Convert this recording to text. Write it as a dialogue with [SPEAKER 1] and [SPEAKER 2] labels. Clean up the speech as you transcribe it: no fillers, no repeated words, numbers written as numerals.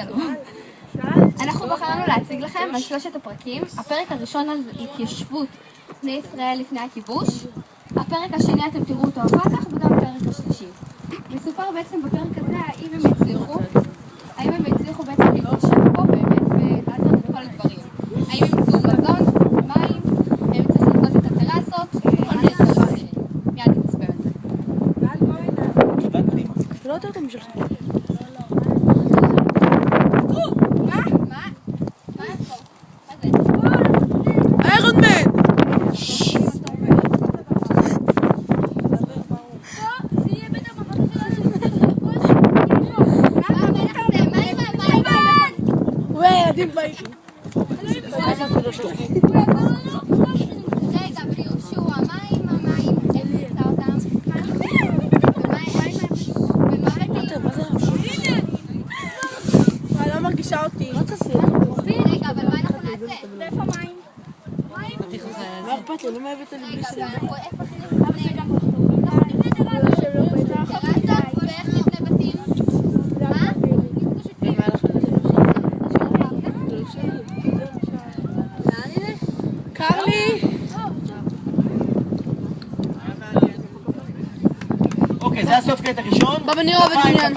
[SPEAKER 1] שלום. אנחנו בחרנו להציג לכם על 3 הפרקים. הפרק הראשון על התיישבות בני ישראל לפני הכיבוש. הפרק השני אתם תראו אותו אחר כך, וגם הפרק השלישי. מסופר בעצם בפרק הזה האם הם הצליחו בעצם להתיישב פה באמת ולעשות את כל הדברים. האם הם ימצאו מזון, מים, הם צריכים לבנות את הטרסות, כל מיני דברים. מיד נצפה בזה.
[SPEAKER 2] לא יותר טוב משלך. איירון מן! ילדים באים.
[SPEAKER 1] רגע, בלי יהושע, המים, איך נמצא אותם?
[SPEAKER 2] אני לא מרגישה אותי.
[SPEAKER 1] רגע, אבל מה אנחנו נעשה?
[SPEAKER 2] איפה מים? לא אכפת לי, לא מאהבת על בלי סלם.
[SPEAKER 1] איפה ואיך נבנה בתים? מה?
[SPEAKER 2] קר לי.
[SPEAKER 3] אוקיי, זה הסוף קטע ראשון.
[SPEAKER 2] בבא נראה עובד בניין.